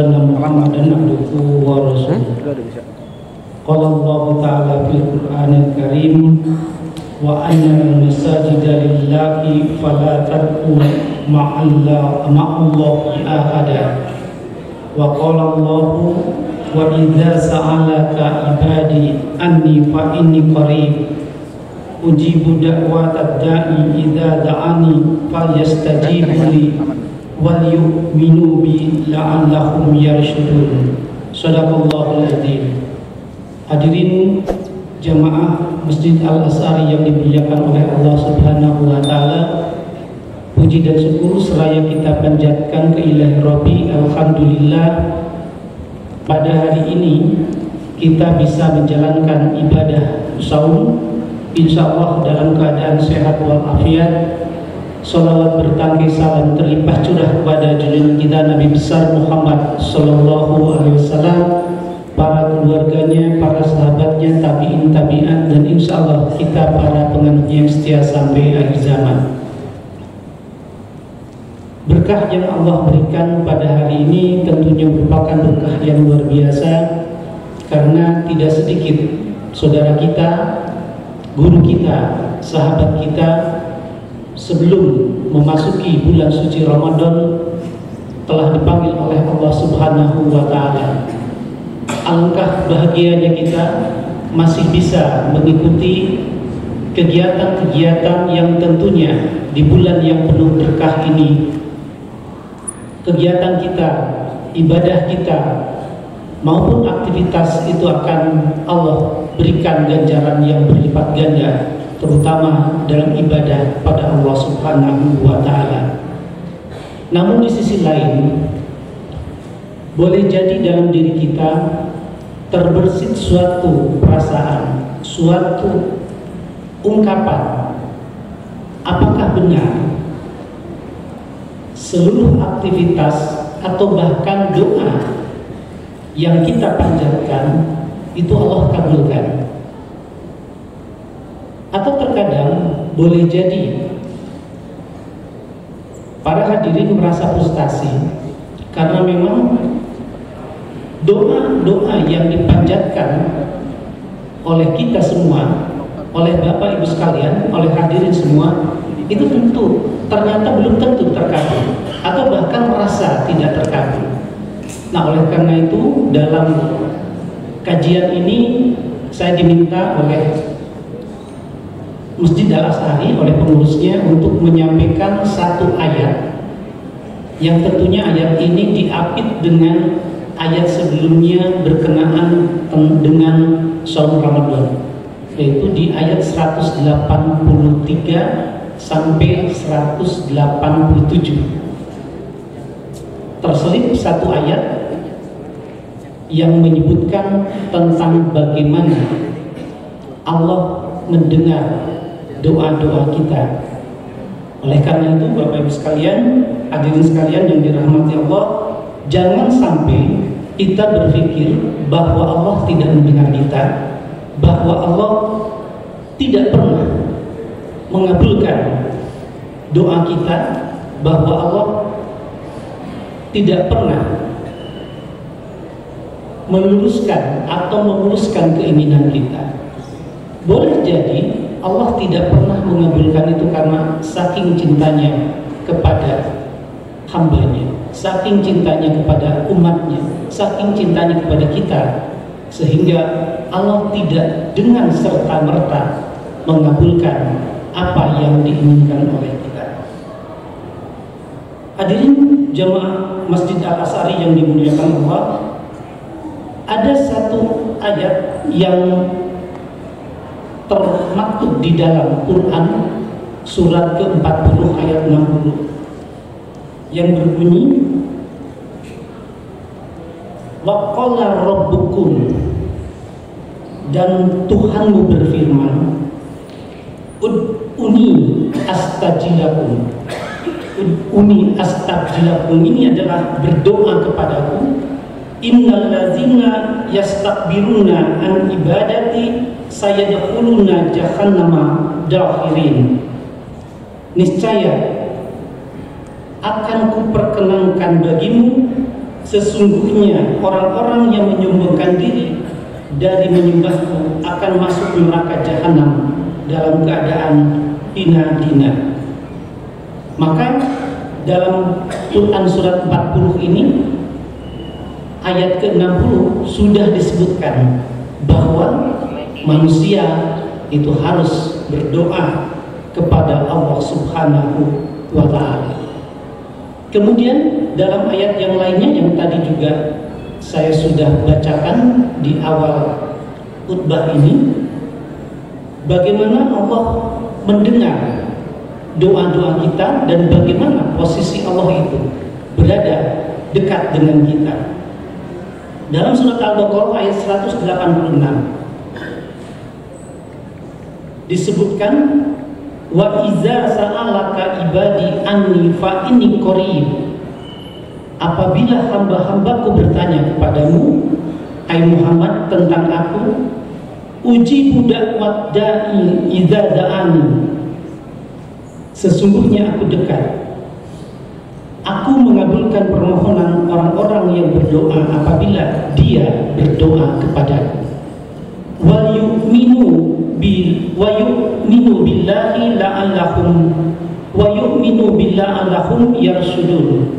Muhammadan abduhu wa rasuluh. Qala Allah Ta'ala fil Qur'anil Karim wa anna al-masajida lillahi fala tad'u ma'allahi ahada. Wa qala Allah wa idza sa'alaka ibadi anni fa inni qarib ujibu da'watad da'i idza da'ani falyastajibu li wal yu'minu bi la'allahum yarshudun. Shadaqallahul adzim. Hadirin jamaah Masjid Al-Azhar yang dimuliakan oleh Allah Subhanahu wa taala, puji dan syukur seraya kita panjatkan ke Ilahi Rabbi. Alhamdulillah, pada hari ini kita bisa menjalankan ibadah saum insyaallah dalam keadaan sehat walafiat. Salawat bertangkai salam terlimpah curah kepada junjungan kita Nabi besar Muhammad sallallahu alaihi wasallam, para keluarganya, para sahabatnya, tabi'in, tabi'at, dan insyaallah kita para penganutnya yang setia sampai akhir zaman. Berkah yang Allah berikan pada hari ini tentunya merupakan berkah yang luar biasa, karena tidak sedikit saudara kita, guru kita, sahabat kita sebelum memasuki bulan suci Ramadan telah dipanggil oleh Allah Subhanahu wa taala. Alangkah bahagianya kita masih bisa mengikuti kegiatan-kegiatan yang tentunya di bulan yang penuh berkah ini. Kegiatan kita, ibadah kita maupun aktivitas itu akan Allah berikan ganjaran yang berlipat ganda, terutama dalam ibadah pada Allah Subhanahu wa taala. Namun di sisi lain, boleh jadi dalam diri kita terbersit suatu perasaan, suatu ungkapan, apakah benar seluruh aktivitas atau bahkan doa yang kita panjatkan itu Allah kabulkan? Atau terkadang boleh jadi para hadirin merasa frustasi karena memang doa-doa yang dipanjatkan oleh kita semua, oleh Bapak Ibu sekalian, oleh hadirin semua, itu tentu ternyata belum tentu terkabul atau bahkan merasa tidak terkabul. Nah, oleh karena itu dalam kajian ini saya diminta oleh Masjid Al-Azhari, oleh pengurusnya, untuk menyampaikan satu ayat yang tentunya ayat ini diapit dengan ayat sebelumnya berkenaan dengan saum Ramadan, yaitu di ayat 183 sampai 187. Terselip satu ayat yang menyebutkan tentang bagaimana Allah mendengar doa-doa kita. Oleh karena itu Bapak Ibu sekalian, hadirin sekalian yang dirahmati Allah, jangan sampai kita berpikir bahwa Allah tidak mendengar kita, bahwa Allah tidak pernah mengabulkan doa kita, bahwa Allah tidak pernah meluruskan atau memuluskan keinginan kita. Boleh jadi Allah tidak pernah mengabulkan itu karena saking cintanya kepada hambanya, saking cintanya kepada umatnya, saking cintanya kepada kita, sehingga Allah tidak dengan serta-merta mengabulkan apa yang diinginkan oleh kita. Hadirin jemaah Masjid Al-Azhar yang dimuliakan Allah, ada satu ayat yang termaktub di dalam Quran surat ke-40 ayat 60 yang berbunyi, wa qala rabbukum, dan Tuhanmu berfirman, ud'uni astajilakum. Ud'uni astajilakum ini adalah berdoa kepadaku. Innal ladzina yastakbiruna an ibadati sayadkhuluna jahannama dakhirin. Niscaya akan kuperkenankan bagimu sesungguhnya orang-orang yang menyombongkan diri dari menyembahku akan masuk neraka jahanam dalam keadaan hina-hina. Maka dalam Quran surat 40 ini ayat ke-60 sudah disebutkan bahwa manusia itu harus berdoa kepada Allah Subhanahu wa ta'ala. Kemudian dalam ayat yang lainnya yang tadi juga saya sudah bacakan di awal khutbah ini, bagaimana Allah mendengar doa-doa kita dan bagaimana posisi Allah itu berada dekat dengan kita. Dalam surat Al-Baqarah ayat 186 disebutkan, wa iza sa'alaka ibadi anni fa inni qarib. Apabila hamba-hambaku bertanya kepadamu, hai Muhammad, tentang aku, ujibu da'wat da'i idza da'ani. Sesungguhnya aku dekat. Aku mengabulkan permohonan orang-orang yang berdoa apabila dia berdoa kepadaku. Wa yu'minu billahi la'allahum yarshudun.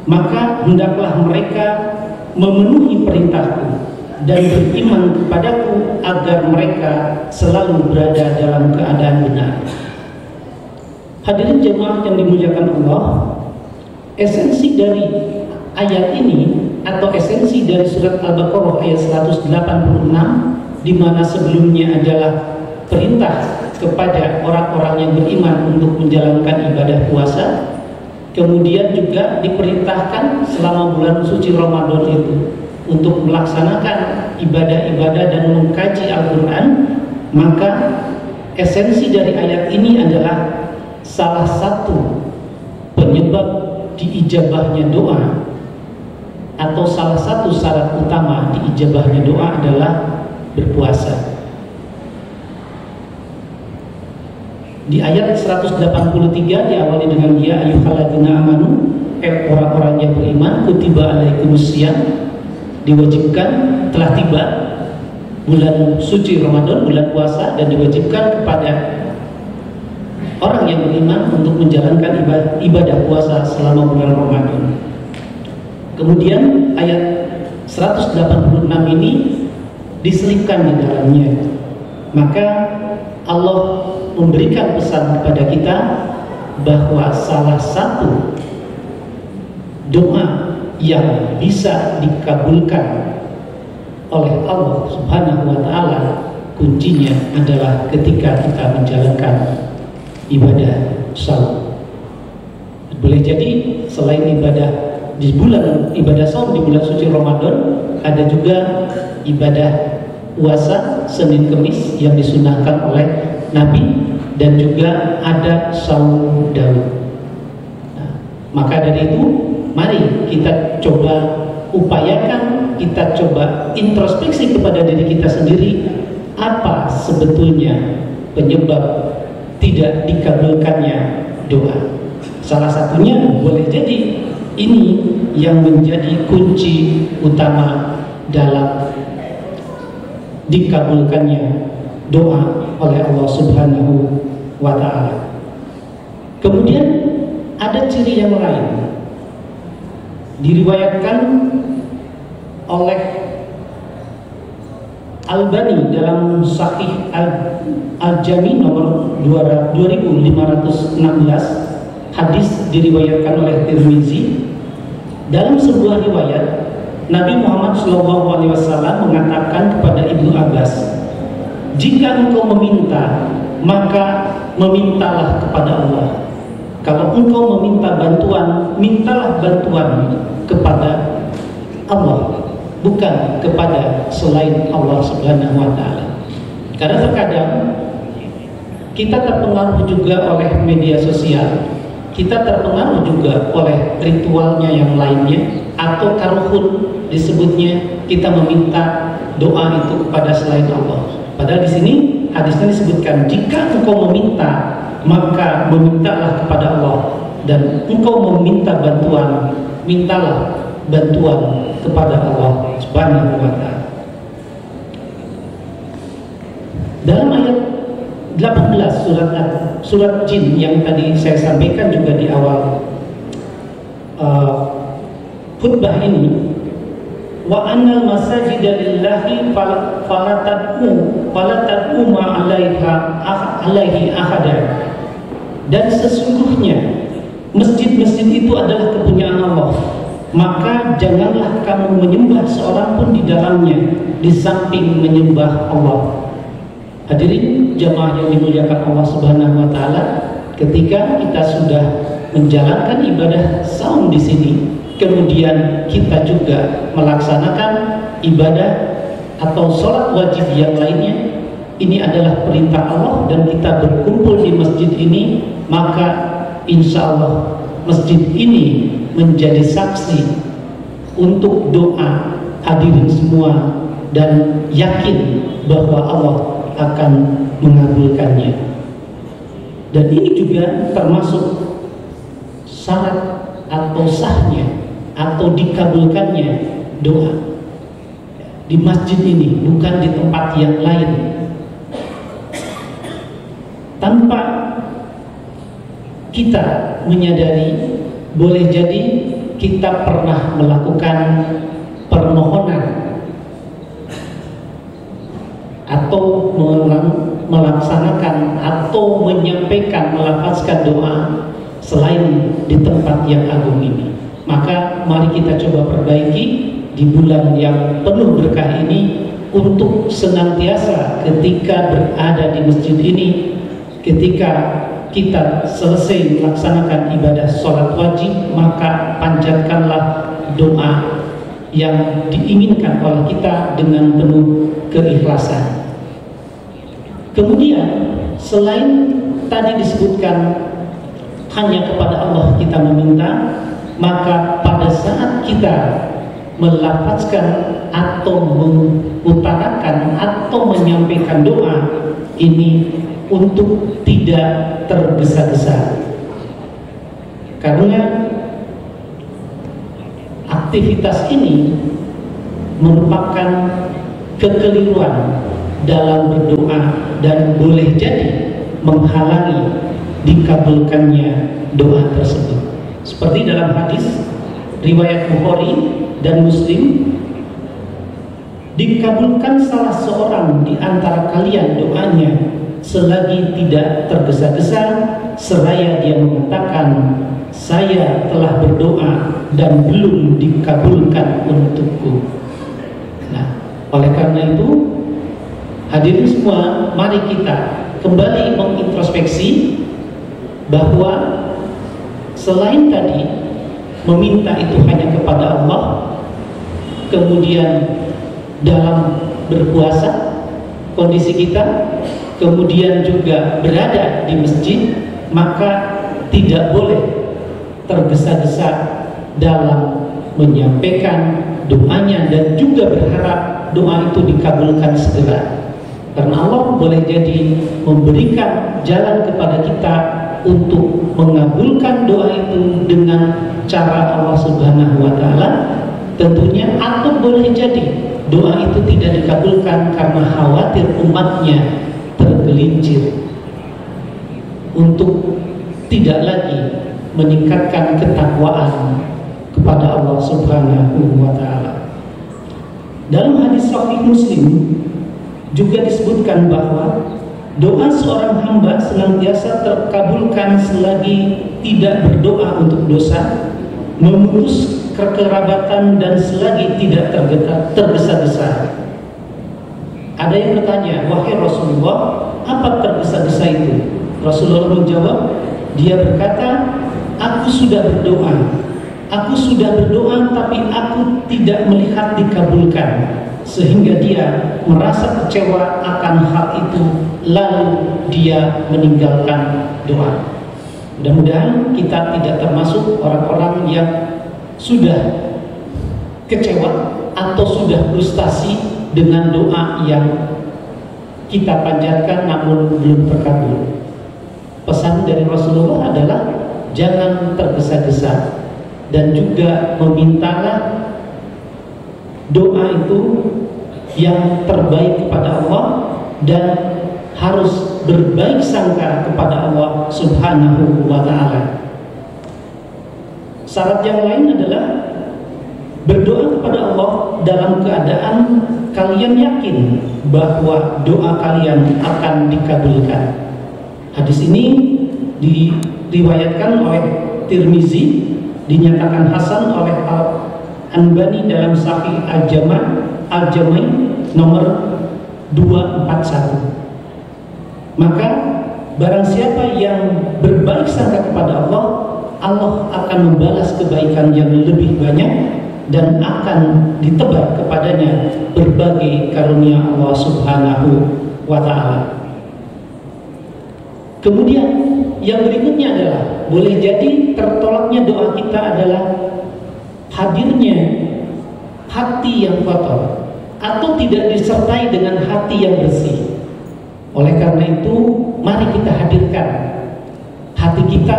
Maka hendaklah mereka memenuhi perintahku dan beriman kepadaku agar mereka selalu berada dalam keadaan benar. Hadirin jemaah yang dimuliakan Allah, esensi dari ayat ini atau esensi dari surat Al-Baqarah ayat 186, di mana sebelumnya adalah perintah kepada orang-orang yang beriman untuk menjalankan ibadah puasa, kemudian juga diperintahkan selama bulan suci Ramadan itu untuk melaksanakan ibadah-ibadah dan mengkaji Al-Quran. Maka esensi dari ayat ini adalah salah satu penyebab diijabahnya doa, atau salah satu syarat utama diijabahnya doa adalah berpuasa. Di ayat 183 diawali dengan ya ayyuhalladzina amanu, orang-orang yang beriman, kutiba alaikumusiyam, diwajibkan, telah tiba bulan suci Ramadan, bulan puasa, dan diwajibkan kepada orang yang beriman untuk menjalankan ibadah puasa selama bulan Ramadan. Kemudian ayat 186 ini diselipkan di dalamnya. Maka Allah memberikan pesan kepada kita bahwa salah satu doa yang bisa dikabulkan oleh Allah Subhanahu wa ta'ala, kuncinya adalah ketika kita menjalankan ibadah saum. Boleh jadi selain ibadah di bulan ibadah saum di bulan suci Ramadan, ada juga ibadah puasa Senin Kemis yang disunahkan oleh Nabi, dan juga ada saum Daud. Nah, maka dari itu mari kita coba upayakan, kita coba introspeksi kepada diri kita sendiri, apa sebetulnya penyebab tidak dikabulkannya doa. Salah satunya boleh jadi ini yang menjadi kunci utama dalam dikabulkannya doa oleh Allah Subhanahu wa ta'ala. Kemudian ada ciri yang lain diriwayatkan oleh Albani dalam Sahih Al-Jami nomor 2516. Hadis diriwayatkan oleh Tirmizi. Dalam sebuah riwayat, Nabi Muhammad SAW mengatakan kepada Ibnu Abbas, jika engkau meminta, maka memintalah kepada Allah. Kalau engkau meminta bantuan, mintalah bantuan kepada Allah, bukan kepada selain Allah Subhanahu wa ta'ala. Karena terkadang kita terpengaruh juga oleh media sosial, kita terpengaruh juga oleh ritualnya yang lainnya, atau taruhun disebutnya, kita meminta doa itu kepada selain Allah. Padahal di sini hadisnya disebutkan, jika engkau meminta, maka memintalah kepada Allah, dan engkau meminta bantuan, mintalah bantuan kepada Allah Subhanahu wa Ta'ala. Dalam ayat 18 surat Jin yang tadi saya sampaikan juga di awal khutbah ini, wa annal masajida lillahi fala tad'u alaihi ahada, dan sesungguhnya masjid-masjid itu adalah kepunyaan Allah, maka janganlah kamu menyembah seorang pun di dalamnya di samping menyembah Allah. Hadirin jamaah yang dimuliakan Allah Subhanahu wa Ta'ala, ketika kita sudah menjalankan ibadah saum di sini, kemudian kita juga melaksanakan ibadah atau sholat wajib yang lainnya, ini adalah perintah Allah dan kita berkumpul di masjid ini, maka insya Allah masjid ini menjadi saksi untuk doa hadirin semua, dan yakin bahwa Allah akan mengabulkannya. Dan ini juga termasuk syarat atau sahnya atau dikabulkannya doa di masjid ini, bukan di tempat yang lain. Tanpa kita menyadari, boleh jadi kita pernah melakukan permohonan atau melaksanakan atau menyampaikan, melafazkan doa selain di tempat yang agung ini. Maka mari kita coba perbaiki di bulan yang penuh berkah ini, untuk senantiasa ketika berada di masjid ini, ketika kita selesai melaksanakan ibadah sholat wajib, maka panjatkanlah doa yang diinginkan oleh kita dengan penuh keikhlasan. Kemudian selain tadi disebutkan hanya kepada Allah kita meminta, maka pada saat kita melafazkan atau mengutarakan atau menyampaikan doa ini untuk tidak tergesa-gesa, karena aktivitas ini merupakan kekeliruan dalam berdoa dan boleh jadi menghalangi dikabulkannya doa tersebut. Seperti dalam hadis riwayat Bukhari dan Muslim, dikabulkan salah seorang di antara kalian doanya selagi tidak tergesa-gesa, seraya dia mengatakan, saya telah berdoa dan belum dikabulkan untukku. Nah, oleh karena itu hadirin semua, mari kita kembali mengintrospeksi bahwa selain tadi meminta itu hanya kepada Allah, kemudian dalam berpuasa kondisi kita, kemudian juga berada di masjid, maka tidak boleh tergesa-gesa dalam menyampaikan doanya dan juga berharap doa itu dikabulkan segera. Karena Allah boleh jadi memberikan jalan kepada kita untuk mengabulkan doa itu dengan cara Allah Subhanahu wa Ta'ala tentunya, atau boleh jadi doa itu tidak dikabulkan karena khawatir umatnya tergelincir untuk tidak lagi meningkatkan ketakwaan kepada Allah Subhanahu wa Ta'ala. Dalam hadis Sahih Muslim juga disebutkan bahwa doa seorang hamba senantiasa terkabulkan selagi tidak berdoa untuk dosa, memutus kekerabatan, dan selagi tidak tergesa-gesa. Ada yang bertanya, wahai Rasulullah, apa tergesa-gesa itu? Rasulullah menjawab, dia berkata, aku sudah berdoa tapi aku tidak melihat dikabulkan, sehingga dia merasa kecewa akan hal itu, lalu dia meninggalkan doa. Mudah-mudahan kita tidak termasuk orang-orang yang sudah kecewa atau sudah frustasi dengan doa yang kita panjatkan namun belum terkabul. Pesan dari Rasulullah adalah jangan tergesa-gesa dan juga memintalah doa itu yang terbaik kepada Allah dan harus berbaik sangka kepada Allah Subhanahu wa ta'ala. Syarat yang lain adalah berdoa kepada Allah dalam keadaan kalian yakin bahwa doa kalian akan dikabulkan. Hadis ini diriwayatkan oleh Tirmizi, dinyatakan hasan oleh Al-Albani dalam Sahih Al-Jami' nomor 241. Maka barang siapa yang berbaik sangka kepada Allah, Allah akan membalas kebaikan yang lebih banyak dan akan ditebar kepadanya berbagai karunia Allah Subhanahu wa ta'ala. Kemudian yang berikutnya adalah boleh jadi tertolaknya doa kita adalah hadirnya hati yang kotor atau tidak disertai dengan hati yang bersih. Oleh karena itu, mari kita hadirkan hati kita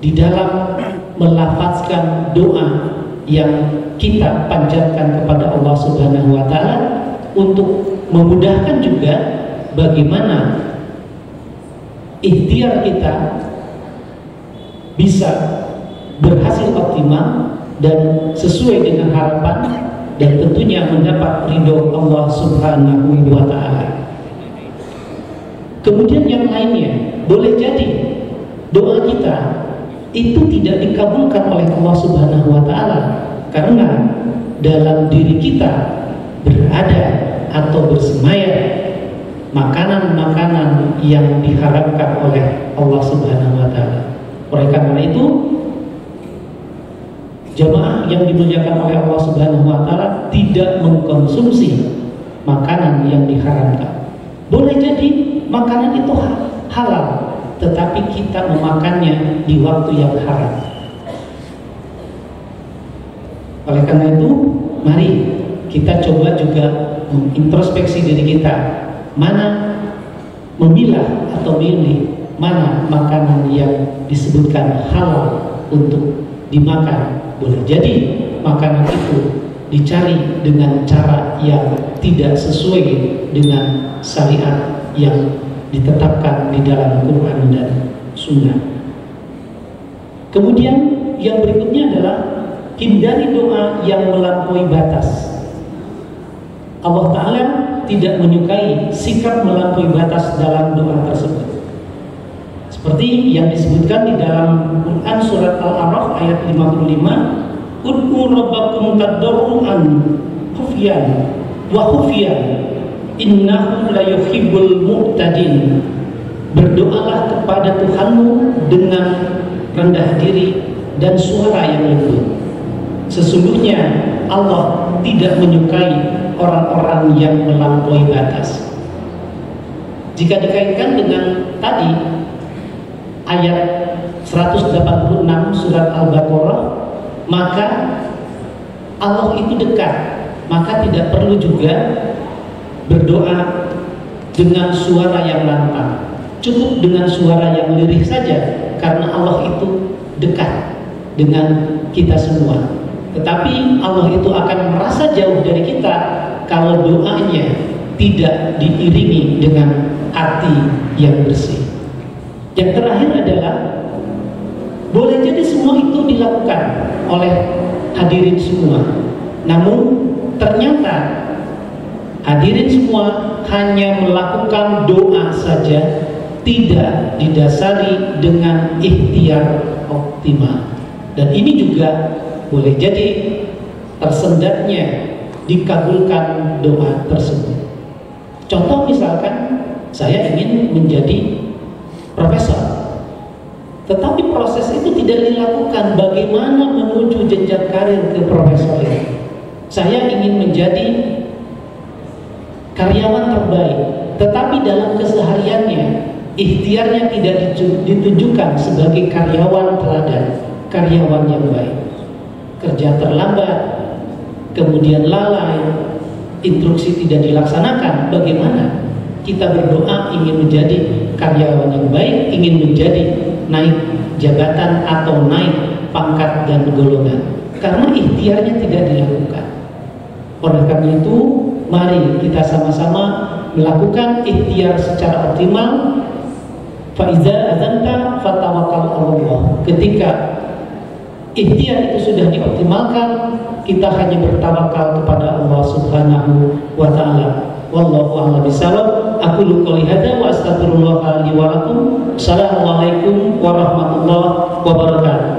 di dalam melafazkan doa yang kita panjatkan kepada Allah Subhanahu wa ta'ala untuk memudahkan juga bagaimana ikhtiar kita bisa berhasil optimal dan sesuai dengan harapan dan tentunya mendapat ridho Allah Subhanahu wa ta'ala. Kemudian yang lainnya, boleh jadi doa kita itu tidak dikabulkan oleh Allah Subhanahu wa ta'ala karena dalam diri kita berada atau bersemayam makanan-makanan yang diharapkan oleh Allah Subhanahu wa ta'ala. Oleh karena itu, jamaah yang dimuliakan oleh Allah Subhanahu wa ta'ala tidak mengkonsumsi makanan yang diharamkan. Boleh jadi makanan itu halal, tetapi kita memakannya di waktu yang haram. Oleh karena itu, mari kita coba juga introspeksi diri kita, mana memilah atau milih mana makanan yang disebutkan halal untuk dimakan. Boleh jadi makanan itu dicari dengan cara yang tidak sesuai dengan syariat yang ditetapkan di dalam Quran dan Sunnah. Kemudian yang berikutnya adalah hindari doa yang melampaui batas. Allah Ta'ala tidak menyukai sikap melampaui batas dalam doa tersebut. Seperti yang disebutkan di dalam Quran surat Al-A'raf ayat 55, ud'u rabbakum tadarruan khufyan wa khufyan innahu la yuhibbul mu'tadin. Berdoalah kepada Tuhanmu dengan rendah diri dan suara yang lembut. Sesungguhnya Allah tidak menyukai orang-orang yang melampaui batas. Jika dikaitkan dengan tadi ayat 186 surat Al-Baqarah, maka Allah itu dekat, maka tidak perlu juga berdoa dengan suara yang lantang, cukup dengan suara yang lirih saja, karena Allah itu dekat dengan kita semua. Tetapi Allah itu akan merasa jauh dari kita kalau doanya tidak diiringi dengan hati yang bersih. Yang terakhir adalah boleh jadi semua itu dilakukan oleh hadirin semua, namun ternyata hadirin semua hanya melakukan doa saja, tidak didasari dengan ikhtiar optimal. Dan ini juga boleh jadi tersendatnya dikabulkan doa tersebut. Contoh misalkan saya ingin menjadi profesor, tetapi proses itu tidak dilakukan bagaimana menuju jenjang karir ke profesor ini. Saya ingin menjadi karyawan terbaik, tetapi dalam kesehariannya ikhtiarnya tidak ditunjukkan sebagai karyawan teladan, karyawan yang baik. Kerja terlambat, kemudian lalai, instruksi tidak dilaksanakan. Bagaimana kita berdoa ingin menjadi karyawan yang baik, ingin menjadi naik jabatan atau naik pangkat dan golongan, karena ikhtiarnya tidak dilakukan. Oleh karena itu, mari kita sama-sama melakukan ikhtiar secara optimal. Faiza adzanta fatawakkal 'alallah. Ketika ikhtiar itu sudah dioptimalkan, kita hanya bertawakal kepada Allah Subhanahu wa taala. Wallahu a'lam bishawab. Aqulu qouli hadza wa astaghfirullah li wa lakum. Assalamualaikum warahmatullahi wabarakatuh.